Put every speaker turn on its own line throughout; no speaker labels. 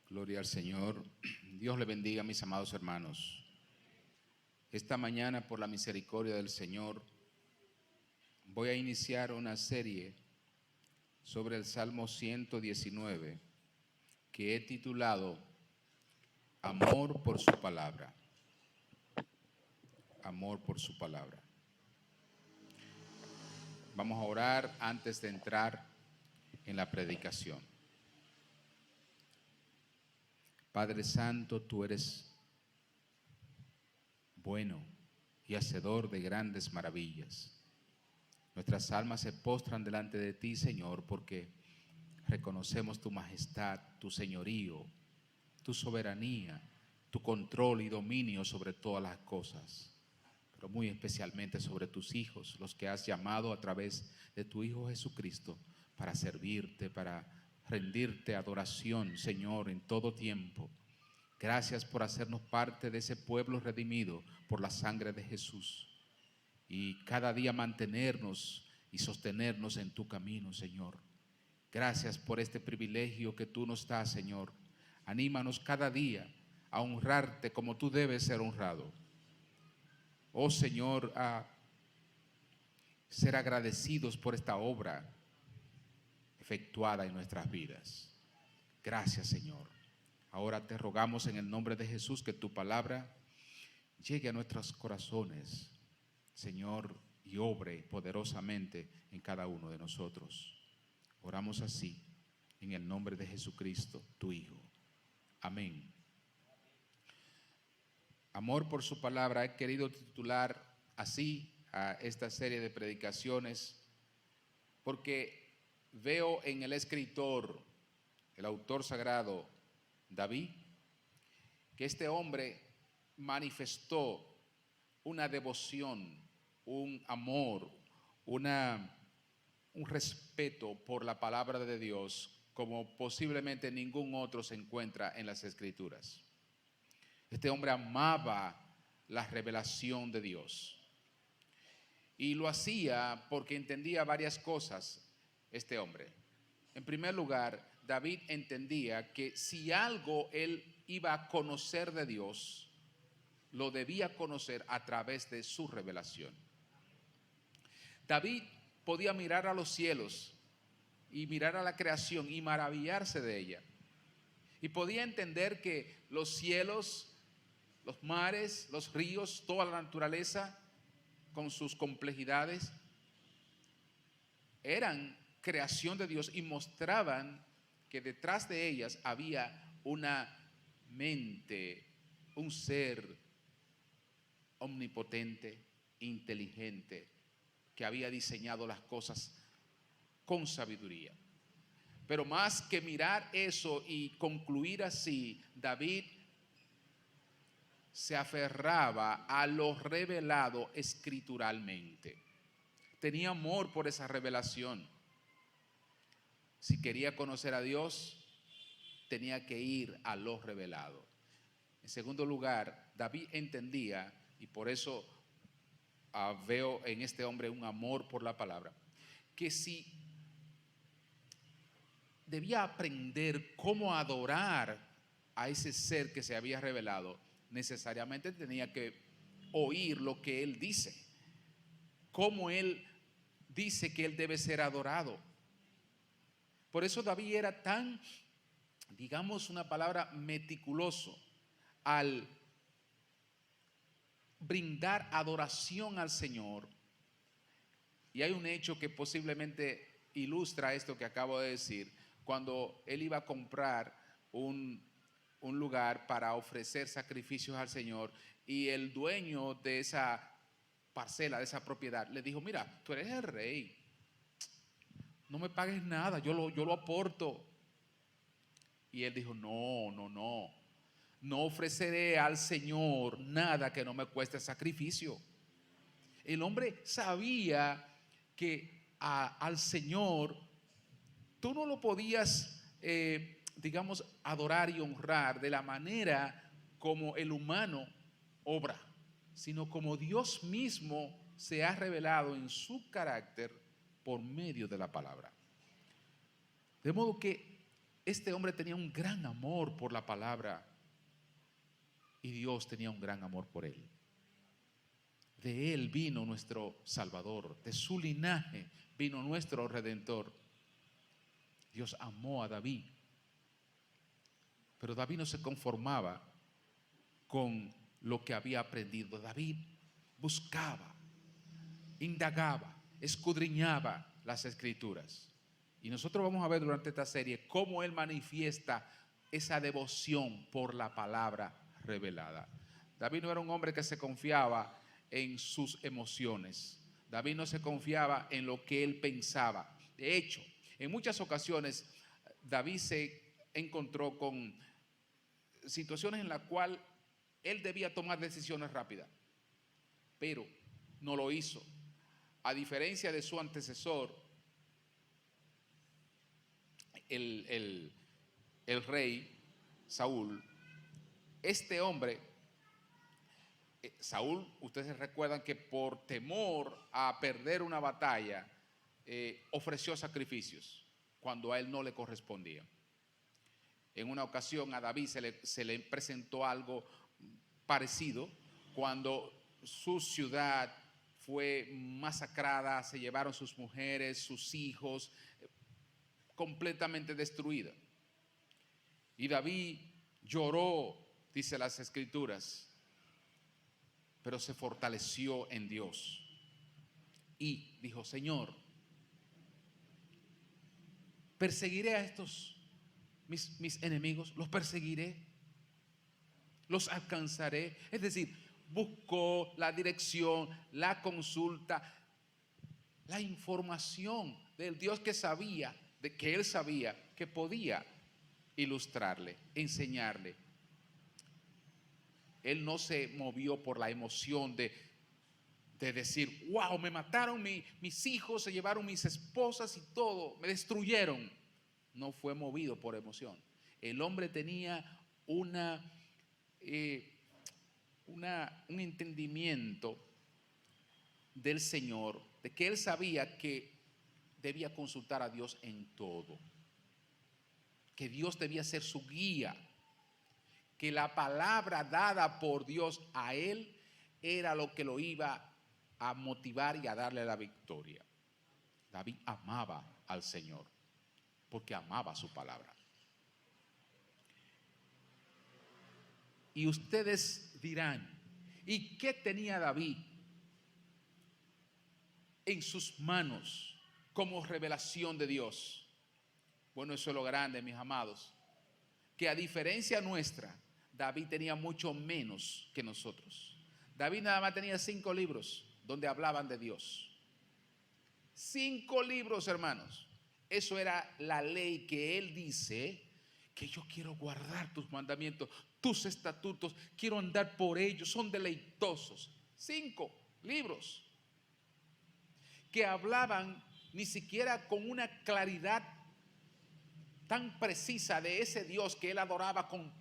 Gloria al Señor. Dios le bendiga, mis amados hermanos. Esta mañana, por la misericordia del Señor, voy a iniciar una serie sobre el Salmo 119 que he titulado Amor por su palabra. Amor por su palabra. Vamos a orar antes de entrar en la predicación. Padre Santo, tú eres bueno y hacedor de grandes maravillas. Nuestras almas se postran delante de ti, Señor, porque reconocemos tu majestad, tu señorío, tu soberanía, tu control y dominio sobre todas las cosas, pero muy especialmente sobre tus hijos, los que has llamado a través de tu Hijo Jesucristo para servirte, para rendirte adoración, Señor, en todo tiempo. Gracias por hacernos parte de ese pueblo redimido por la sangre de Jesús y cada día mantenernos y sostenernos en tu camino, Señor. Gracias por este privilegio que tú nos das, Señor. Anímanos cada día a honrarte como tú debes ser honrado. Oh Señor, a ser agradecidos por esta obra efectuada en nuestras vidas. Gracias, Señor. Ahora te rogamos en el nombre de Jesús que tu palabra llegue a nuestros corazones, Señor, y obre poderosamente en cada uno de nosotros. Oramos así en el nombre de Jesucristo, tu Hijo. Amén. Amor por su palabra. He querido titular así a esta serie de predicaciones porque veo en el escritor, el autor sagrado David, que este hombre manifestó una devoción, un amor, un respeto por la palabra de Dios como posiblemente ningún otro se encuentra en las Escrituras. Este hombre amaba la revelación de Dios y lo hacía porque entendía varias cosas este hombre. En primer lugar, David entendía que si algo él iba a conocer de Dios, lo debía conocer a través de su revelación. David podía mirar a los cielos y mirar a la creación y maravillarse de ella. Y podía entender que los cielos, los mares, los ríos, toda la naturaleza con sus complejidades eran creación de Dios y mostraban que detrás de ellas había una mente, un ser omnipotente, inteligente, que había diseñado las cosas con sabiduría. Pero más que mirar eso y concluir así, David se aferraba a lo revelado escrituralmente. Tenía amor por esa revelación. Si quería conocer a Dios, tenía que ir a lo revelado. En segundo lugar, David entendía, y por eso veo en este hombre un amor por la palabra, que si debía aprender cómo adorar a ese ser que se había revelado, necesariamente tenía que oír lo que él dice, cómo él dice que él debe ser adorado. Por eso David era tan, digamos una palabra, meticuloso al brindar adoración al Señor. Y hay un hecho que posiblemente ilustra esto que acabo de decir. Cuando él iba a comprar un lugar para ofrecer sacrificios al Señor, y el dueño de esa parcela, de esa propiedad, le dijo: mira, tú eres el rey, no me pagues nada, yo lo aporto. Y él dijo: no ofreceré al Señor nada que no me cueste sacrificio. El hombre sabía que al Señor tú no lo podías, digamos, adorar y honrar de la manera como el humano obra, sino como Dios mismo se ha revelado en su carácter por medio de la palabra. De modo que Este hombre tenía un gran amor por la palabra y Dios tenía un gran amor por él. De él vino nuestro Salvador, de su linaje vino nuestro Redentor. Dios amó a David, pero David no se conformaba con lo que había aprendido. David buscaba, indagaba, escudriñaba las Escrituras. Y nosotros vamos a ver durante esta serie cómo él manifiesta esa devoción por la palabra revelada. David no era un hombre que se confiaba en sus emociones. David no se confiaba en lo que él pensaba. De hecho, en muchas ocasiones David se encontró con situaciones en las cuales él debía tomar decisiones rápidas, pero no lo hizo. A diferencia de su antecesor, el rey Saúl, este hombre, Saúl, ustedes recuerdan que por temor a perder una batalla, ofreció sacrificios cuando a él no le correspondía. En una ocasión a David se le presentó algo parecido cuando su ciudad fue masacrada, se llevaron sus mujeres, sus hijos, completamente destruida. Y David lloró, dice las Escrituras, pero se fortaleció en Dios y dijo: Señor, perseguiré a estos mis enemigos, los perseguiré, los alcanzaré. Es decir, buscó la dirección, la consulta, la información del Dios que sabía, de que él sabía que podía ilustrarle, enseñarle. Él no se movió por la emoción de decir: wow, me mataron mis hijos, se llevaron mis esposas y todo, me destruyeron. No fue movido por emoción. El hombre tenía un entendimiento del Señor, de que él sabía que debía consultar a Dios en todo, que Dios debía ser su guía, que la palabra dada por Dios a él era lo que lo iba a motivar y a darle la victoria. David amaba al Señor porque amaba su palabra. Y ustedes dirán: ¿y qué tenía David en sus manos como revelación de Dios? Bueno, eso es lo grande, mis amados, que a diferencia nuestra, David tenía mucho menos que nosotros. David nada más tenía 5 libros donde hablaban de Dios. 5 libros, hermanos. Eso era la ley que él dice: que yo quiero guardar tus mandamientos, tus estatutos, quiero andar por ellos, son deleitosos. 5 libros que hablaban ni siquiera con una claridad tan precisa de ese Dios que él adoraba con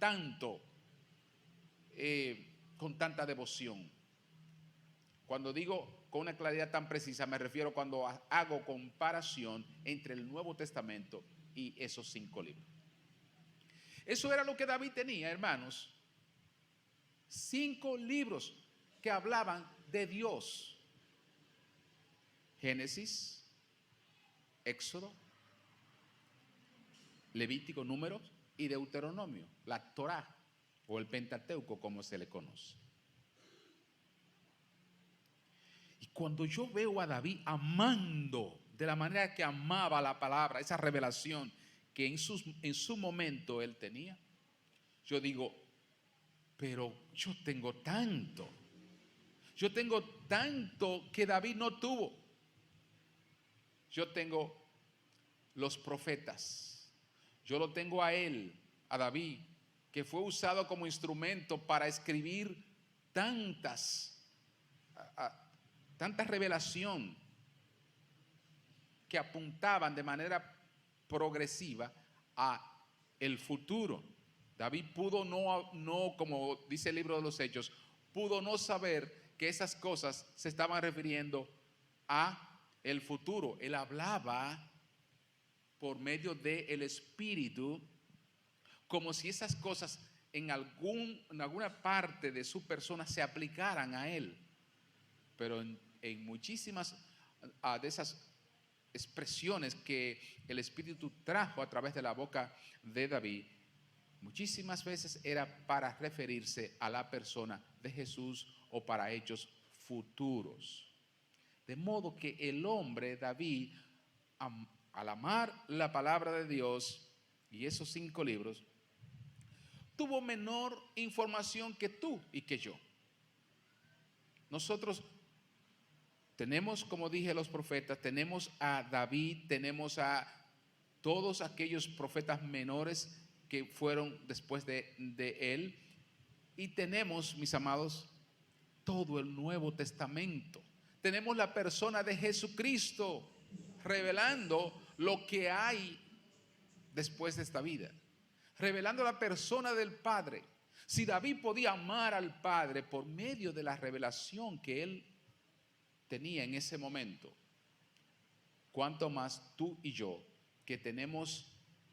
tanta devoción. Cuando digo con una claridad tan precisa, me refiero cuando hago comparación entre el Nuevo Testamento y esos 5 libros. Eso era lo que David tenía, hermanos. 5 libros que hablaban de Dios: Génesis, Éxodo, Levítico, Números y Deuteronomio, la Torá o el Pentateuco, como se le conoce. Y cuando yo veo a David amando de la manera que amaba la palabra, esa revelación que en su momento él tenía, yo digo: pero yo tengo tanto que David no tuvo. Yo tengo los profetas, yo lo tengo a él, a David, que fue usado como instrumento para escribir tanta revelación que apuntaban de manera progresiva a el futuro. David pudo no, como dice el libro de los Hechos, pudo no saber que esas cosas se estaban refiriendo a el futuro. Él hablaba por medio del Espíritu como si esas cosas en alguna parte de su persona se aplicaran a él. Pero en muchísimas de esas expresiones que el Espíritu trajo a través de la boca de David, muchísimas veces era para referirse a la persona de Jesús o para hechos futuros. De modo que el hombre David, al amar la palabra de Dios y esos 5 libros, tuvo menor información que tú y que yo. Nosotros tenemos, como dije, los profetas, tenemos a David, tenemos a todos aquellos profetas menores que fueron después de él, y tenemos, mis amados, todo el Nuevo Testamento. Tenemos la persona de Jesucristo revelando lo que hay después de esta vida, revelando la persona del Padre. Si David podía amar al Padre por medio de la revelación que él tenía en ese momento, cuánto más tú y yo, que tenemos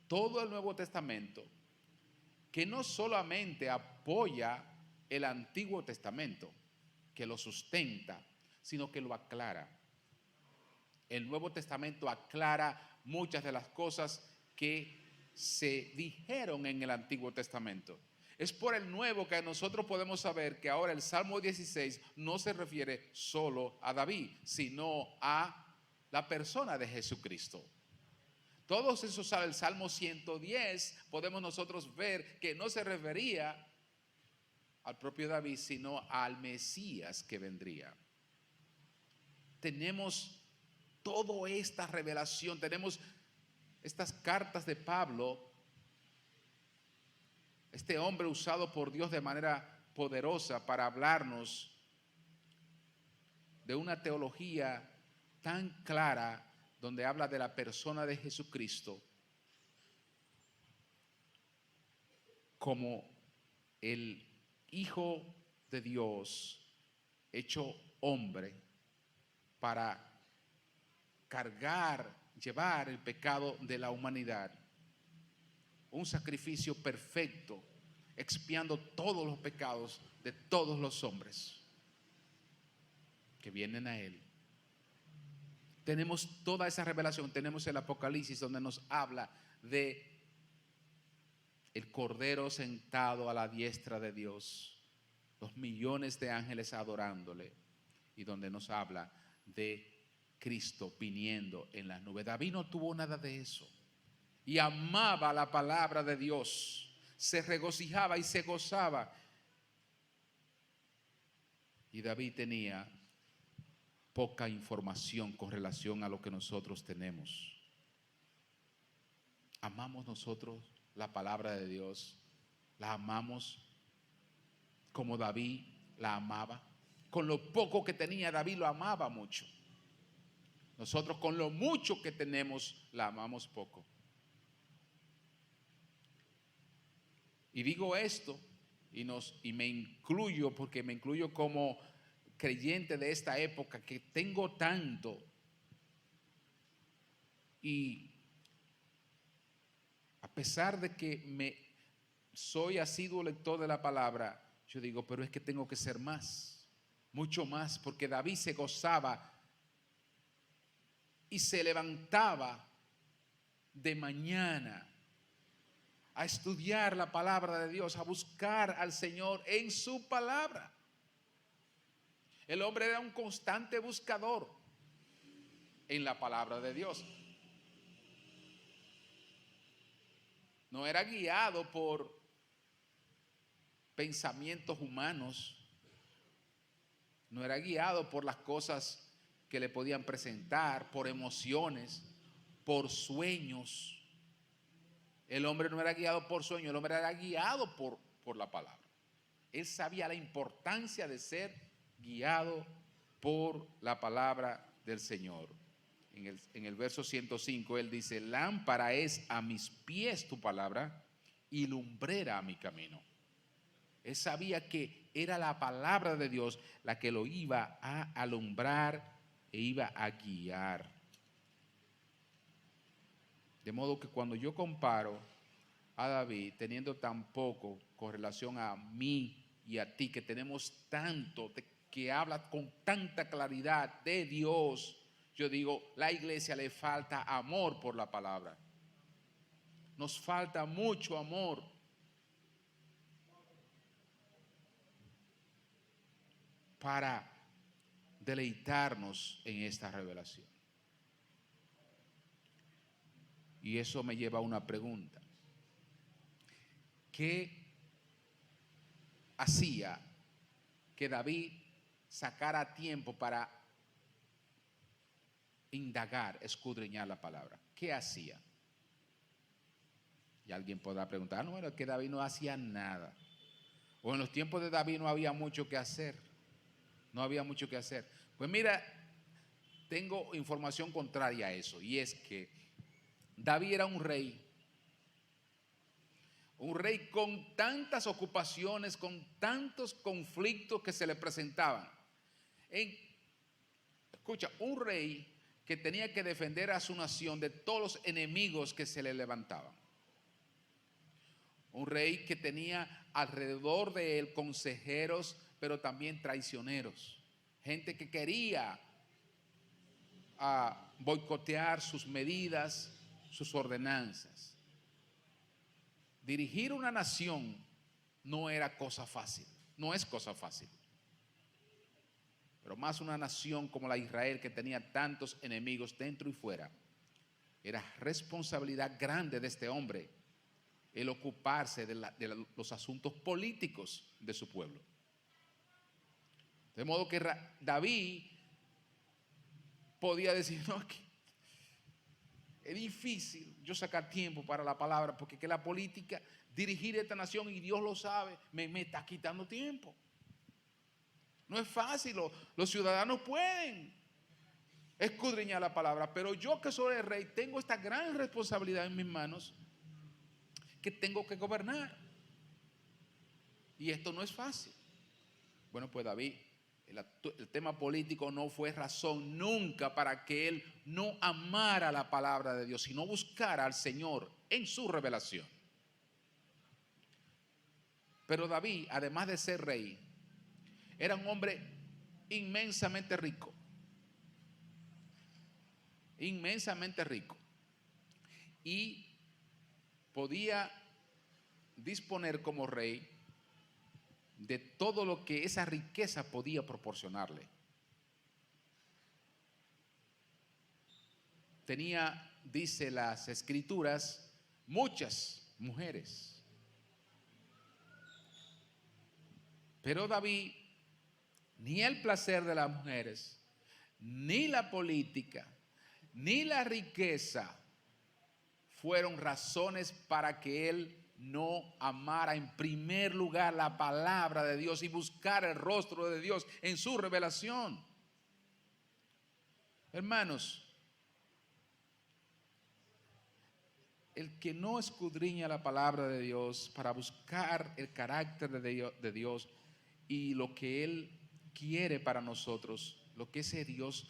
todo el Nuevo Testamento, que no solamente apoya el Antiguo Testamento, que lo sustenta, sino que lo aclara. El Nuevo Testamento aclara muchas de las cosas que se dijeron en el Antiguo Testamento. Es por el Nuevo que nosotros podemos saber que ahora el Salmo 16 no se refiere solo a David, sino a la persona de Jesucristo. Todos esos, el Salmo 110, podemos nosotros ver que no se refería al propio David, sino al Mesías que vendría. Tenemos toda esta revelación, tenemos estas cartas de Pablo, este hombre usado por Dios de manera poderosa para hablarnos de una teología tan clara, donde habla de la persona de Jesucristo como el Hijo de Dios hecho hombre para llevar el pecado de la humanidad. Un sacrificio perfecto, expiando todos los pecados de todos los hombres que vienen a él. Tenemos toda esa revelación, tenemos el Apocalipsis donde nos habla de el Cordero sentado a la diestra de Dios, los millones de ángeles adorándole, y donde nos habla de Cristo viniendo en las nubes. David no tuvo nada de eso y amaba la palabra de Dios, se regocijaba y se gozaba. Y David tenía poca información con relación a lo que nosotros tenemos. ¿Amamos nosotros la palabra de Dios? ¿La amamos como David la amaba? Con lo poco que tenía, David lo amaba mucho. Nosotros con lo mucho que tenemos, la amamos poco. Y digo esto y me incluyo, porque me incluyo como creyente de esta época, que tengo tanto, y a pesar de que soy asiduo lector de la palabra, yo digo, pero es que tengo que ser más, mucho más, porque David se gozaba y se levantaba de mañana a estudiar la palabra de Dios, a buscar al Señor en su palabra. El hombre era un constante buscador en la palabra de Dios. No era guiado por pensamientos humanos, no era guiado por las cosas que le podían presentar, por emociones, por sueños. El hombre no era guiado por sueños, el hombre era guiado por la palabra. Él sabía la importancia de ser guiado por la palabra del Señor. En el verso 105 él dice: lámpara es a mis pies tu palabra y lumbrera a mi camino. Él sabía que era la palabra de Dios la que lo iba a alumbrar e iba a guiar. De modo que cuando yo comparo a David teniendo tan poco con relación a mí y a ti, que tenemos tanto, que habla con tanta claridad de Dios? Yo digo, la iglesia le falta amor por la palabra. Nos falta mucho amor. Para deleitarnos en esta revelación. Y eso me lleva a una pregunta. ¿Qué hacía que David sacara tiempo para indagar, escudriñar la palabra? ¿Qué hacía? Y alguien podrá preguntar, no, es que David no hacía nada. O en los tiempos de David no había mucho que hacer. No había mucho que hacer. Pues mira, tengo información contraria a eso, y es que David era un rey con tantas ocupaciones, con tantos conflictos que se le presentaban. Escucha, un rey que tenía que defender a su nación de todos los enemigos que se le levantaban. Un rey que tenía alrededor de él consejeros, pero también traicioneros. Gente que quería boicotear sus medidas, sus ordenanzas. Dirigir una nación no era cosa fácil, no es cosa fácil. Pero más una nación como la Israel, que tenía tantos enemigos dentro y fuera, era responsabilidad grande de este hombre el ocuparse de los asuntos políticos de su pueblo. De modo que David podía decir, no, es difícil yo sacar tiempo para la palabra, porque que la política, dirigir esta nación, y Dios lo sabe, me está quitando tiempo. No es fácil, los ciudadanos pueden escudriñar la palabra, pero yo, que soy el rey, tengo esta gran responsabilidad en mis manos, que tengo que gobernar. Y esto no es fácil. Bueno, pues David, el tema político no fue razón nunca para que él no amara la palabra de Dios, sino buscara al Señor en su revelación. Pero David, además de ser rey, era un hombre inmensamente rico. Inmensamente rico. Y podía disponer como rey de todo lo que esa riqueza podía proporcionarle. Tenía, dice las escrituras, muchas mujeres. Pero David, ni el placer de las mujeres, ni la política, ni la riqueza fueron razones para que él no amara en primer lugar la palabra de Dios y buscar el rostro de Dios en su revelación. Hermanos, el que no escudriña la palabra de Dios para buscar el carácter de Dios y lo que Él quiere para nosotros, lo que ese Dios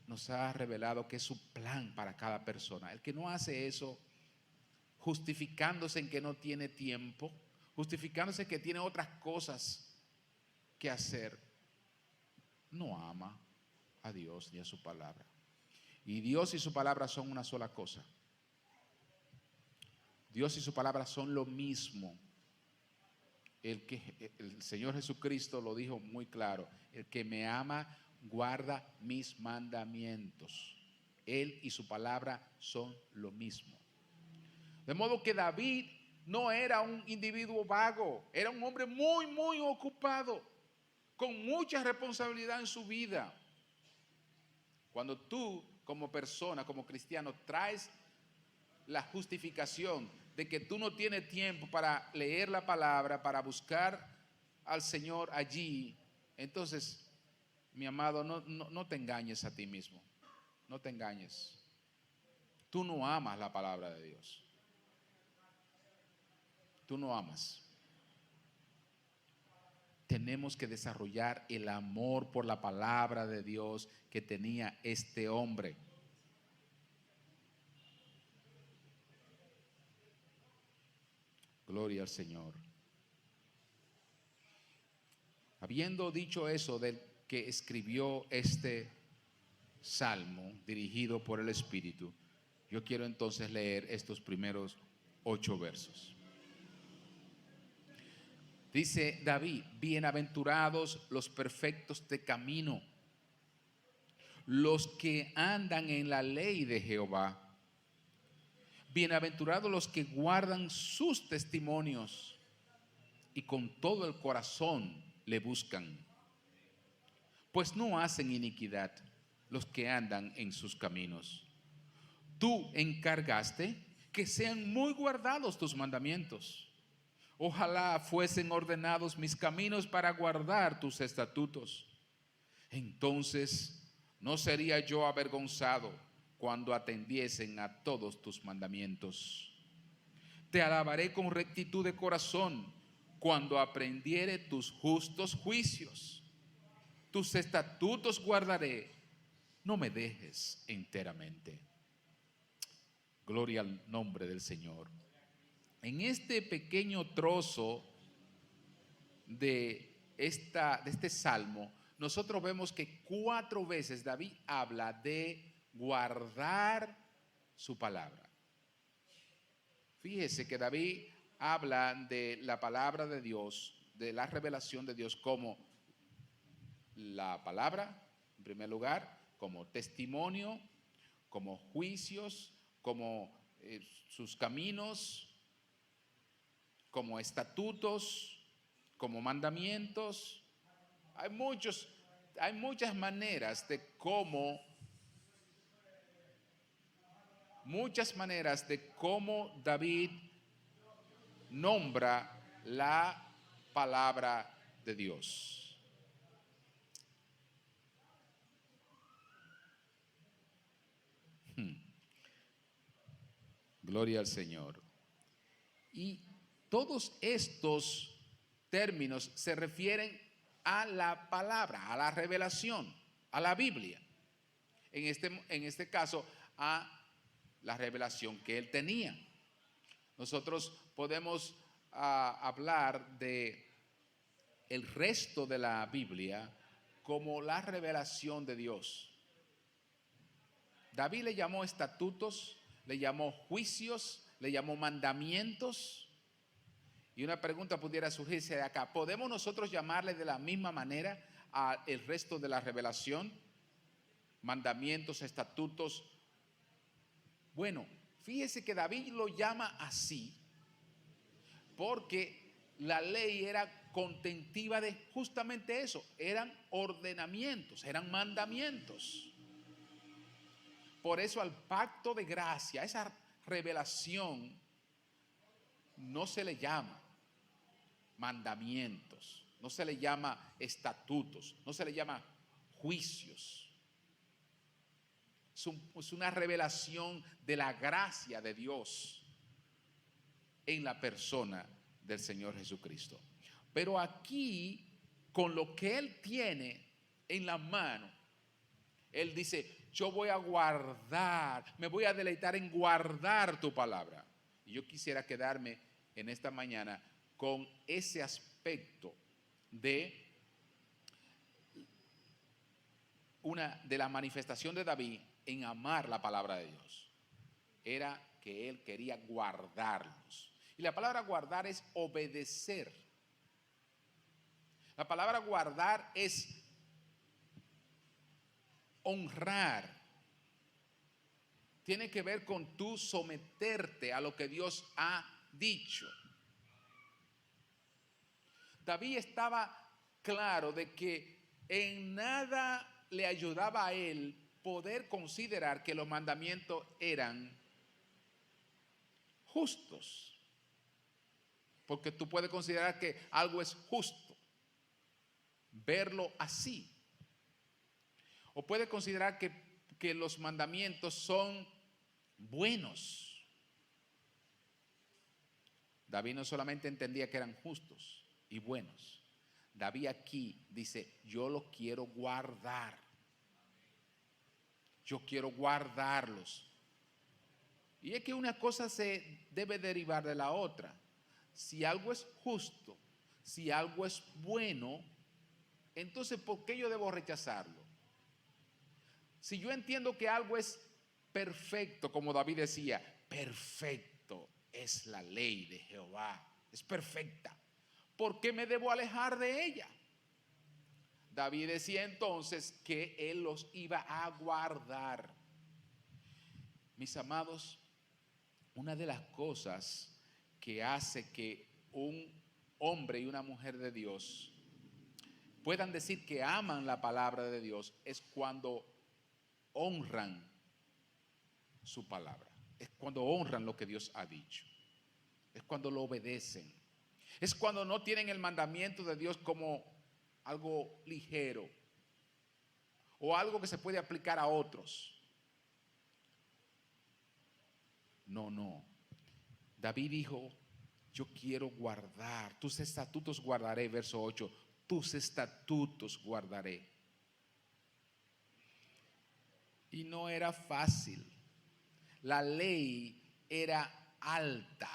nos ha revelado que es su plan para cada persona. El que no hace eso, justificándose en que no tiene tiempo, justificándose que tiene otras cosas que hacer, no ama a Dios ni a su palabra. Y Dios y su palabra son una sola cosa. Dios y su palabra son lo mismo. El Señor Jesucristo lo dijo muy claro: el que me ama guarda mis mandamientos. Él y su palabra son lo mismo. De modo que David no era un individuo vago, era un hombre muy, muy ocupado, con mucha responsabilidad en su vida. Cuando tú, como persona, como cristiano, traes la justificación de que tú no tienes tiempo para leer la palabra, para buscar al Señor allí, entonces, mi amado, no te engañes a ti mismo. No te engañes. Tú no amas la palabra de Dios. Tú no amas. Tenemos que desarrollar el amor por la palabra de Dios que tenía este hombre. Gloria al Señor. Habiendo dicho eso del que escribió este salmo dirigido por el Espíritu, yo quiero entonces leer estos primeros 8 versos. Dice David: bienaventurados los perfectos de camino, los que andan en la ley de Jehová. Bienaventurados los que guardan sus testimonios y con todo el corazón le buscan. Pues no hacen iniquidad los que andan en sus caminos. Tú encargaste que sean muy guardados tus mandamientos. Ojalá fuesen ordenados mis caminos para guardar tus estatutos. Entonces no sería yo avergonzado cuando atendiesen a todos tus mandamientos. Te alabaré con rectitud de corazón cuando aprendiere tus justos juicios. Tus estatutos guardaré, no me dejes enteramente. Gloria al nombre del Señor. En este pequeño trozo de este salmo, nosotros vemos que 4 veces David habla de guardar su palabra. Fíjese que David habla de la palabra de Dios, de la revelación de Dios como la palabra, en primer lugar, como testimonio, como juicios, como sus caminos, como estatutos, como mandamientos. Hay muchas maneras de cómo David nombra la palabra de Dios. Gloria al Señor. Y todos estos términos se refieren a la palabra, a la revelación, a la Biblia. En este caso, a la revelación que él tenía. Nosotros podemos hablar de el resto de la Biblia como la revelación de Dios. David le llamó estatutos, le llamó juicios, le llamó mandamientos. Y una pregunta pudiera surgirse de acá: ¿podemos nosotros llamarle de la misma manera al resto de la revelación? Mandamientos, estatutos. Bueno, fíjese que David lo llama así porque la ley era contentiva de justamente eso. Eran ordenamientos, eran mandamientos. Por eso al pacto de gracia, esa revelación, no se le llama mandamientos, no se le llama estatutos, no se le llama juicios. Es una revelación de la gracia de Dios en la persona del Señor Jesucristo. Pero aquí, con lo que Él tiene en la mano, Él dice: yo voy a guardar, me voy a deleitar en guardar tu palabra. Y yo quisiera quedarme en esta mañana con ese aspecto de la manifestación de David en amar la palabra de Dios. Era que él quería guardarlos. Y la palabra guardar es obedecer. La palabra guardar es honrar. Tiene que ver con tú someterte a lo que Dios ha dicho. David estaba claro de que en nada le ayudaba a él poder considerar que los mandamientos eran justos. Porque tú puedes considerar que algo es justo, verlo así. O puedes considerar que los mandamientos son buenos. David no solamente entendía que eran justos y buenos. David aquí dice: yo los quiero guardar. Yo quiero guardarlos. Y es que una cosa se debe derivar de la otra. si algo es justo, si algo es bueno, entonces ¿por qué yo debo rechazarlo? Si yo entiendo que algo es perfecto, como David decía, perfecto es la ley de Jehová, es perfecta, ¿por qué me debo alejar de ella? David decía entonces que él los iba a guardar. Mis amados, una de las cosas que hace que un hombre y una mujer de Dios puedan decir que aman la palabra de Dios es cuando honran su palabra, es cuando honran lo que Dios ha dicho, es cuando lo obedecen, es cuando no tienen el mandamiento de Dios como algo ligero o algo que se puede aplicar a otros. No. David dijo, yo quiero guardar, tus estatutos guardaré, verso 8, tus estatutos guardaré. Y no era fácil, la ley era alta,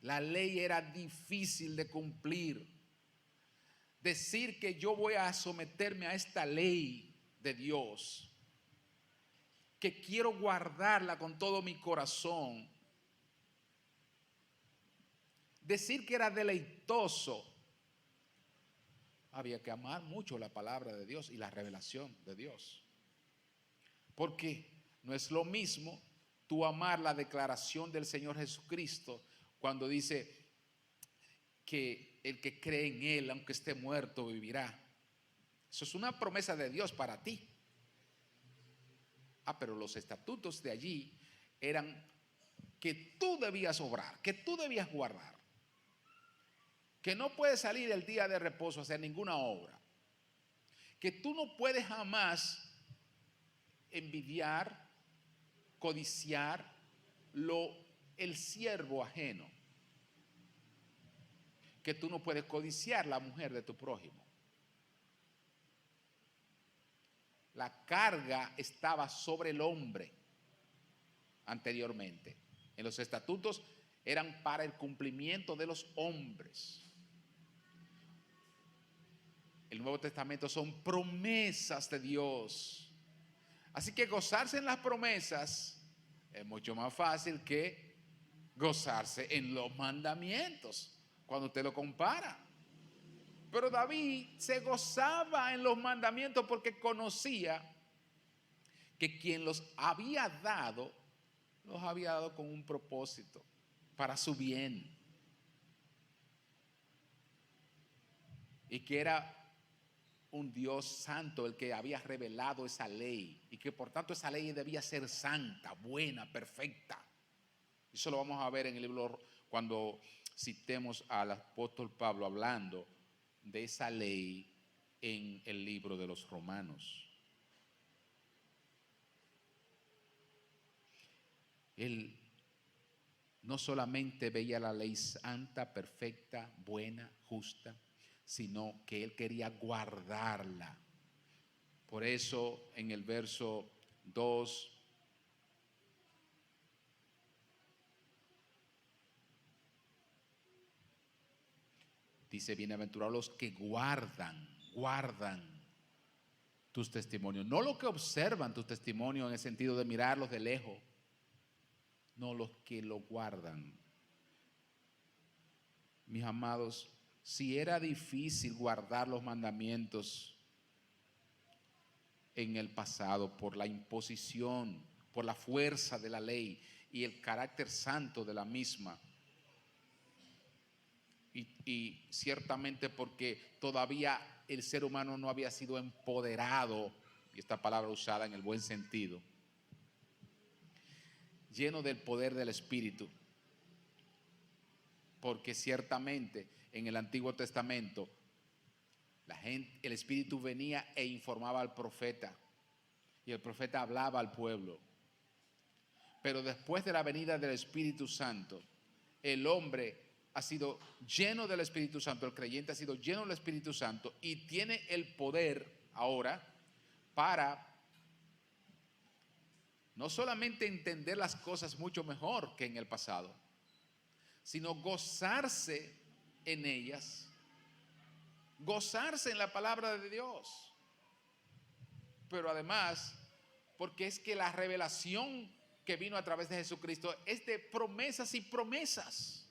la ley era difícil de cumplir. Decir que yo voy a someterme a esta ley de Dios, que quiero guardarla con todo mi corazón, decir que era deleitoso, había que amar mucho la palabra de Dios y la revelación de Dios. Porque no es lo mismo tú amar la declaración del Señor Jesucristo cuando dice que el que cree en Él, aunque esté muerto, vivirá. Eso es una promesa de Dios para ti. Pero los estatutos de allí eran que tú debías obrar, que tú debías guardar, que no puedes salir el día de reposo a hacer ninguna obra, que tú no puedes jamás envidiar, codiciar el siervo ajeno, que tú no puedes codiciar la mujer de tu prójimo. La carga estaba sobre el hombre anteriormente. En los estatutos eran para el cumplimiento de los hombres. El Nuevo Testamento son promesas de Dios. Así que gozarse en las promesas es mucho más fácil que gozarse en los mandamientos, cuando usted lo compara. Pero David se gozaba en los mandamientos porque conocía que quien los había dado con un propósito, para su bien. Y que era un Dios santo el que había revelado esa ley. Y que por tanto esa ley debía ser santa, buena, perfecta. Eso lo vamos a ver en el libro cuando citemos al apóstol Pablo hablando de esa ley en el libro de los Romanos. Él no solamente veía la ley santa, perfecta, buena, justa, sino que él quería guardarla. Por eso en el verso 2 dice, bienaventurados los que guardan tus testimonios. No los que observan tus testimonios en el sentido de mirarlos de lejos, no, los que lo guardan. Mis amados, si era difícil guardar los mandamientos en el pasado por la imposición, por la fuerza de la ley y el carácter santo de la misma, y ciertamente porque todavía el ser humano no había sido empoderado, y esta palabra usada en el buen sentido, lleno del poder del Espíritu, porque ciertamente en el Antiguo Testamento el Espíritu venía e informaba al profeta, y el profeta hablaba al pueblo. Pero después de la venida del Espíritu Santo, el hombre ha sido lleno del Espíritu Santo, el creyente ha sido lleno del Espíritu Santo y tiene el poder ahora para no solamente entender las cosas mucho mejor que en el pasado, sino gozarse en ellas, gozarse en la palabra de Dios. Pero además, porque es que la revelación que vino a través de Jesucristo es de promesas y promesas.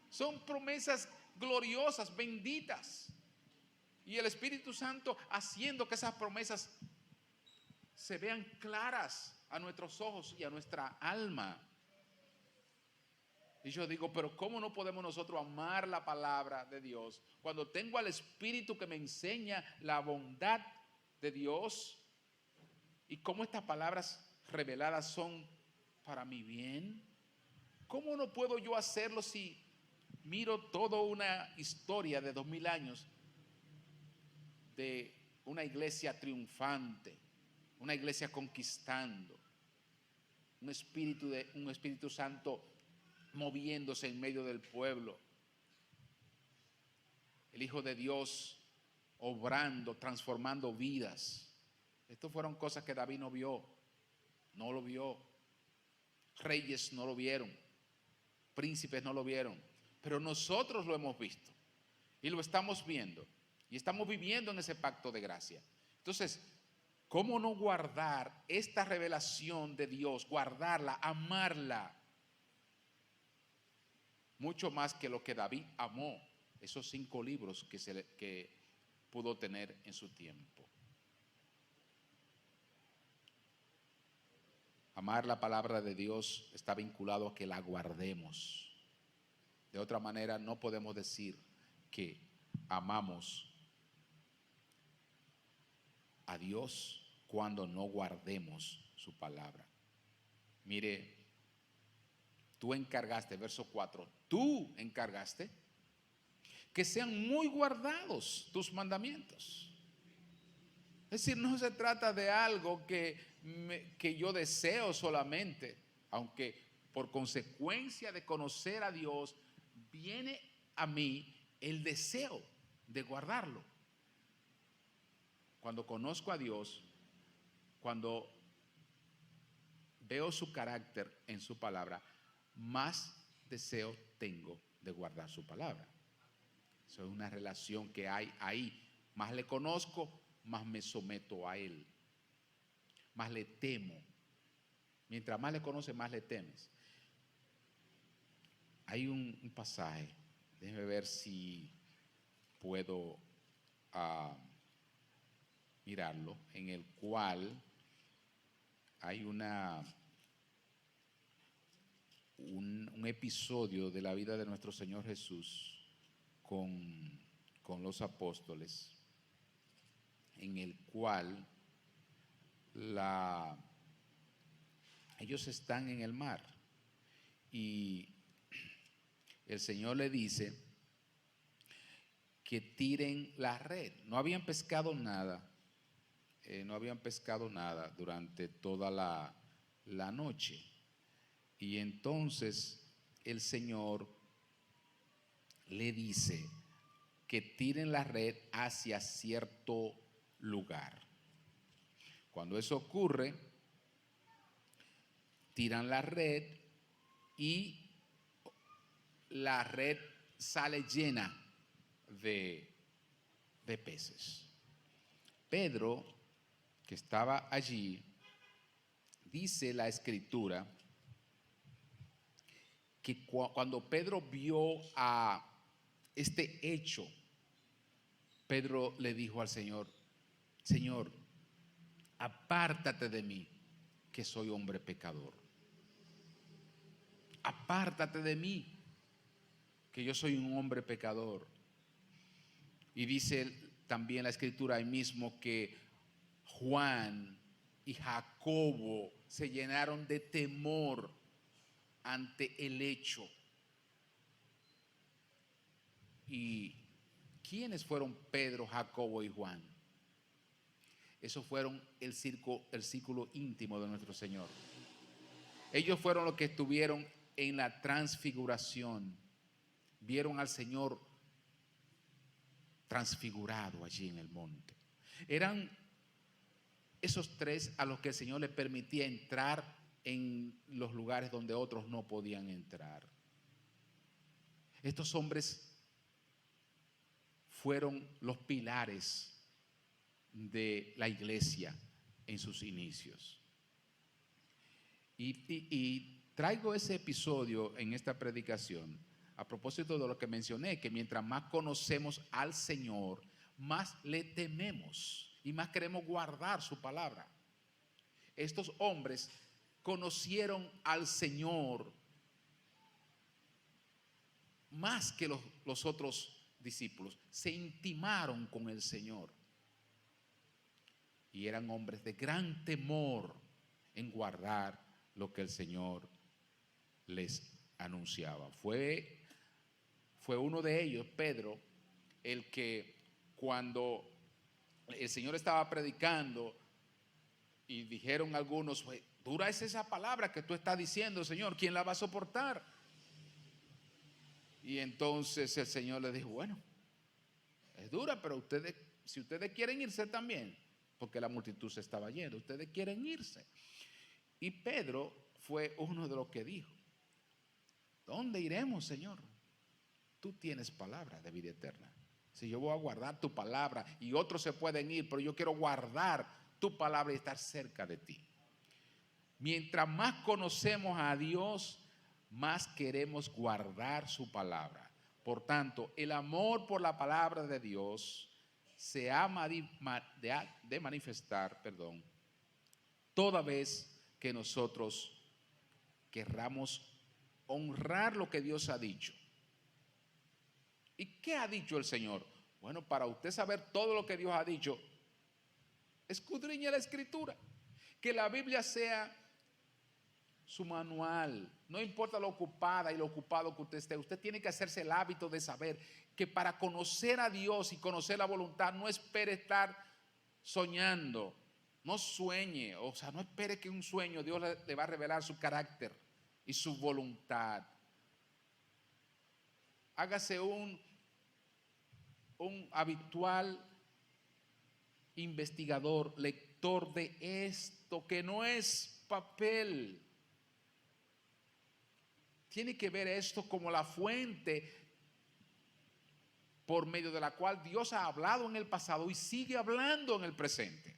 Son promesas gloriosas, benditas. Y el Espíritu Santo haciendo que esas promesas se vean claras a nuestros ojos y a nuestra alma. Y yo digo, pero ¿cómo no podemos nosotros amar la palabra de Dios cuando tengo al Espíritu que me enseña la bondad de Dios y cómo estas palabras reveladas son para mi bien? ¿Cómo no puedo yo hacerlo si miro toda una historia de 2000 años de una iglesia triunfante, una iglesia conquistando, un Espíritu Santo moviéndose en medio del pueblo, el Hijo de Dios obrando, transformando vidas? Estas fueron cosas que David no vio, no lo vio, reyes no lo vieron, príncipes no lo vieron, pero nosotros lo hemos visto y lo estamos viendo y estamos viviendo en ese pacto de gracia. Entonces, ¿cómo no guardar esta revelación de Dios? Guardarla, amarla, mucho más que lo que David amó esos 5 libros que pudo tener en su tiempo. Amar la palabra de Dios está vinculado a que la guardemos. De otra manera, no podemos decir que amamos a Dios cuando no guardemos su palabra. Mire, tú encargaste, verso 4, tú encargaste que sean muy guardados tus mandamientos. Es decir, no se trata de algo que yo deseo solamente, aunque por consecuencia de conocer a Dios, viene a mí el deseo de guardarlo. Cuando conozco a Dios, cuando veo su carácter en su palabra, más deseo tengo de guardar su palabra. Eso es una relación que hay ahí. Más le conozco, más me someto a Él, más le temo. Mientras más le conoces, más le temes. Hay un pasaje, déjeme ver si puedo mirarlo, en el cual hay un episodio de la vida de nuestro Señor Jesús con los apóstoles, en el cual ellos están en el mar y el Señor le dice que tiren la red. No habían pescado nada, durante toda la noche. Y entonces el Señor le dice que tiren la red hacia cierto lugar. Cuando eso ocurre, tiran la red y la red sale llena de peces. Pedro, que estaba allí, dice la Escritura que cuando Pedro vio a este hecho, Pedro le dijo al Señor: Señor, apártate de mí, que soy hombre pecador. Apártate de mí, que yo soy un hombre pecador. Y dice también la Escritura ahí mismo que Juan y Jacobo se llenaron de temor ante el hecho. ¿Y quiénes fueron Pedro, Jacobo y Juan? Esos fueron el círculo íntimo de nuestro Señor. Ellos fueron los que estuvieron en la transfiguración. Vieron al Señor transfigurado allí en el monte. Eran esos 3 a los que el Señor les permitía entrar en los lugares donde otros no podían entrar. Estos hombres fueron los pilares de la iglesia en sus inicios. Y traigo ese episodio en esta predicación a propósito de lo que mencioné, que mientras más conocemos al Señor, más le tememos y más queremos guardar su palabra. Estos hombres conocieron al Señor más que los otros discípulos, se intimaron con el Señor y eran hombres de gran temor en guardar lo que el Señor les anunciaba. Fue uno de ellos, Pedro, el que cuando el Señor estaba predicando y dijeron algunos, dura es esa palabra que tú estás diciendo, Señor, ¿quién la va a soportar? Y entonces el Señor les dijo, bueno, es dura, pero si ustedes quieren irse también, porque la multitud se estaba yendo, ustedes quieren irse. Y Pedro fue uno de los que dijo, ¿dónde iremos, Señor? Tú tienes palabra de vida eterna. Si yo voy a guardar tu palabra y otros se pueden ir, pero yo quiero guardar tu palabra y estar cerca de ti. Mientras más conocemos a Dios, más queremos guardar su palabra. Por tanto, el amor por la palabra de Dios se ha de manifestar, toda vez que nosotros querramos honrar lo que Dios ha dicho. ¿Y qué ha dicho el Señor? Bueno, para usted saber todo lo que Dios ha dicho, escudriñe la Escritura. Que la Biblia sea su manual. No importa lo ocupada y lo ocupado que usted tiene que hacerse el hábito de saber que para conocer a Dios y conocer la voluntad, no espere estar soñando, no sueñe, o sea, no espere que un sueño Dios le va a revelar su carácter y su voluntad. Hágase un habitual investigador, lector de esto, que no es papel. Tiene que ver esto como la fuente por medio de la cual Dios ha hablado en el pasado y sigue hablando en el presente.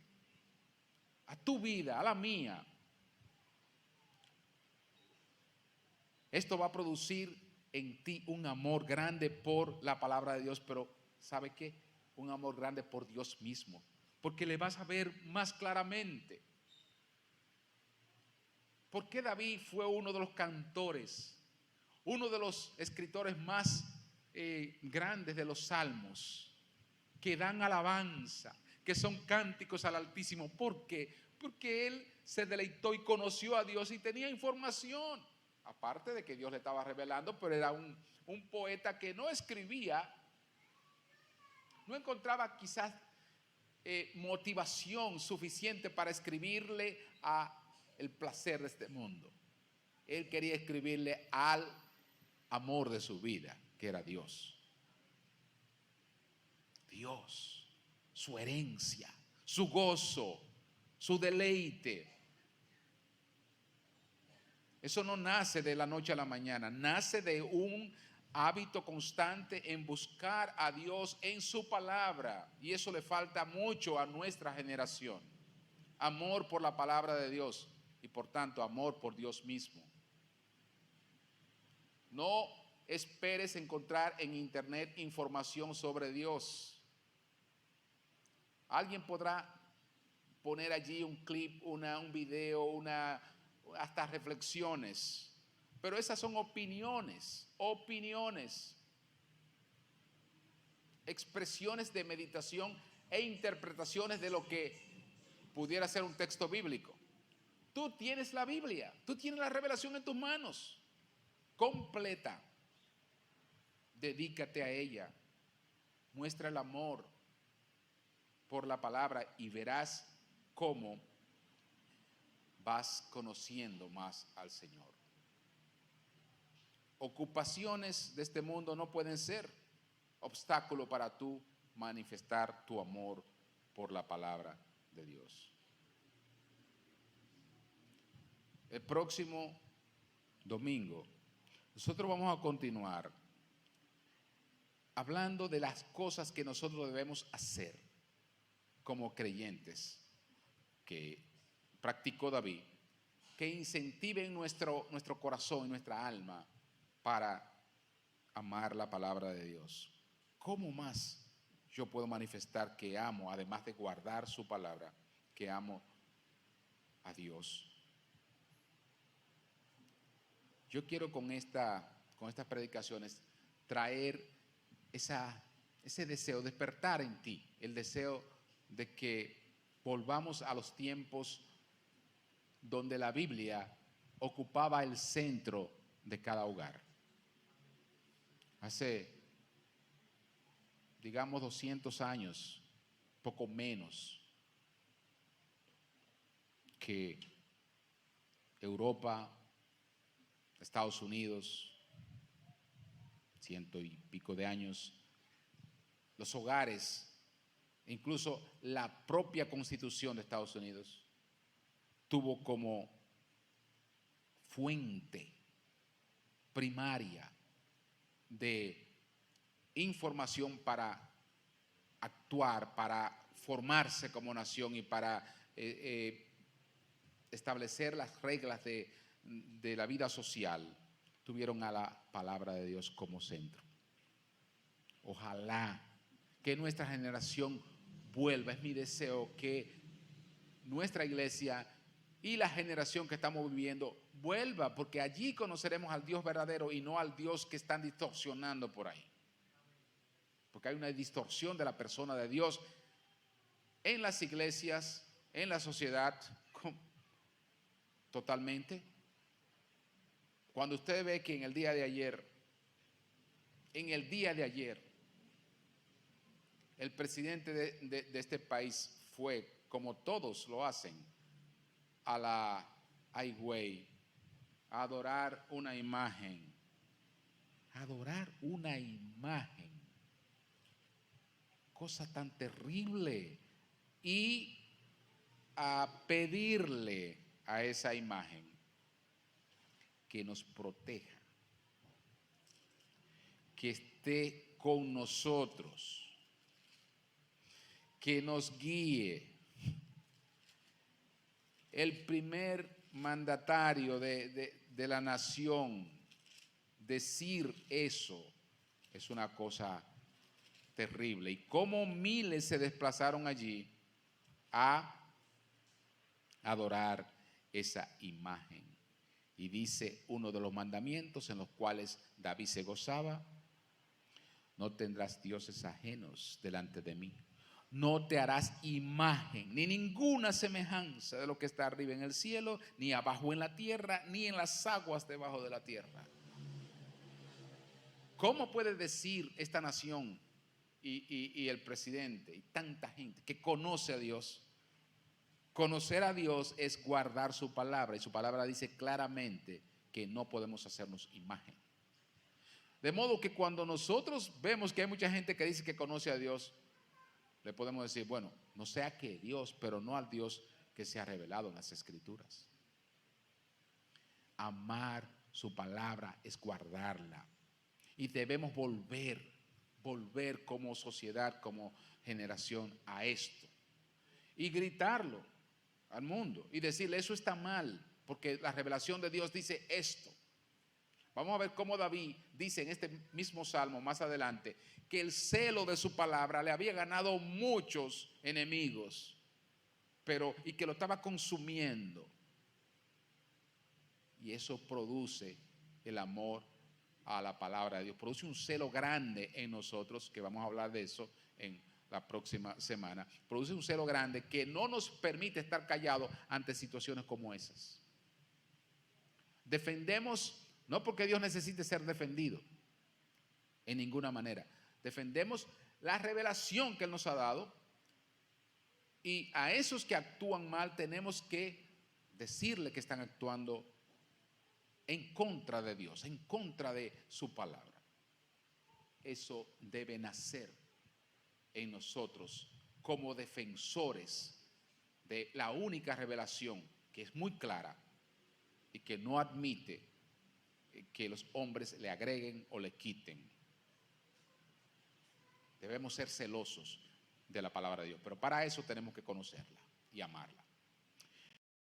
A tu vida, a la mía. Esto va a producir en ti un amor grande por la palabra de Dios, pero ¿sabe qué? Un amor grande por Dios mismo, porque le vas a ver más claramente. ¿Por qué David fue uno de los cantores, uno de los escritores más grandes de los salmos, que dan alabanza, que son cánticos al Altísimo? ¿Por qué? Porque él se deleitó y conoció a Dios y tenía información. Aparte de que Dios le estaba revelando, pero era un poeta que no escribía, no encontraba quizás motivación suficiente para escribirle a el placer de este mundo. Él quería escribirle al amor de su vida, que era Dios. Dios, su herencia, su gozo, su deleite. Eso no nace de la noche a la mañana, nace de un hábito constante en buscar a Dios en su palabra. Y eso le falta mucho a nuestra generación. Amor por la palabra de Dios y por tanto amor por Dios mismo. No esperes encontrar en internet información sobre Dios. Alguien podrá poner allí un clip, un video, hasta reflexiones, pero esas son opiniones, expresiones de meditación e interpretaciones de lo que pudiera ser un texto bíblico. Tú tienes la Biblia, tú tienes la revelación en tus manos, completa. Dedícate a ella, muestra el amor por la palabra y verás cómo vas conociendo más al Señor. Ocupaciones de este mundo no pueden ser obstáculo para tú manifestar tu amor por la palabra de Dios. El próximo domingo nosotros vamos a continuar hablando de las cosas que nosotros debemos hacer como creyentes que practicó David, que incentiven nuestro corazón y nuestra alma para amar la palabra de Dios. ¿Cómo más yo puedo manifestar que amo, además de guardar su palabra, que amo a Dios? Yo quiero con estas predicaciones traer ese deseo, despertar en ti el deseo de que volvamos a los tiempos donde la Biblia ocupaba el centro de cada hogar. Hace, digamos, 200 años, poco menos, que Europa, Estados Unidos, 100 y pico de años, los hogares, incluso la propia Constitución de Estados Unidos, tuvo como fuente primaria de información para actuar, para formarse como nación y para establecer las reglas de la vida social, tuvieron a la palabra de Dios como centro. Ojalá que nuestra generación vuelva, es mi deseo que nuestra iglesia y la generación que estamos viviendo vuelva, porque allí conoceremos al Dios verdadero y no al Dios que están distorsionando por ahí. Porque hay una distorsión de la persona de Dios en las iglesias, en la sociedad, totalmente. Cuando usted ve que en el día de ayer, el presidente de este país fue, como todos lo hacen, a la highway a adorar una imagen. Adorar una imagen. Cosa tan terrible. Y a pedirle a esa imagen que nos proteja, que esté con nosotros, que nos guíe. El primer mandatario de la nación decir eso es una cosa terrible. Y cómo miles se desplazaron allí a adorar esa imagen. Y dice uno de los mandamientos en los cuales David se gozaba: no tendrás dioses ajenos delante de mí. No te harás imagen, ni ninguna semejanza de lo que está arriba en el cielo, ni abajo en la tierra, ni en las aguas debajo de la tierra. ¿Cómo puede decir esta nación y el presidente y tanta gente que conoce a Dios? Conocer a Dios es guardar su palabra, y su palabra dice claramente que no podemos hacernos imagen. De modo que cuando nosotros vemos que hay mucha gente que dice que conoce a Dios, le podemos decir, bueno, no sé a qué Dios, pero no al Dios que se ha revelado en las Escrituras. Amar su palabra es guardarla. Y debemos volver como sociedad, como generación a esto. Y gritarlo al mundo y decirle, eso está mal, porque la revelación de Dios dice esto. Vamos a ver cómo David dice en este mismo salmo más adelante que el celo de su palabra le había ganado muchos enemigos, y que lo estaba consumiendo. Y eso produce el amor a la palabra de Dios, produce un celo grande en nosotros, que vamos a hablar de eso en la próxima semana. Produce un celo grande que no nos permite estar callados ante situaciones como esas. Defendemos, no porque Dios necesite ser defendido, en ninguna manera. Defendemos la revelación que Él nos ha dado, y a esos que actúan mal tenemos que decirle que están actuando en contra de Dios, en contra de su palabra. Eso debe nacer en nosotros como defensores de la única revelación que es muy clara y que no admite que los hombres le agreguen o le quiten. Debemos ser celosos de la palabra de Dios, pero para eso tenemos que conocerla y amarla.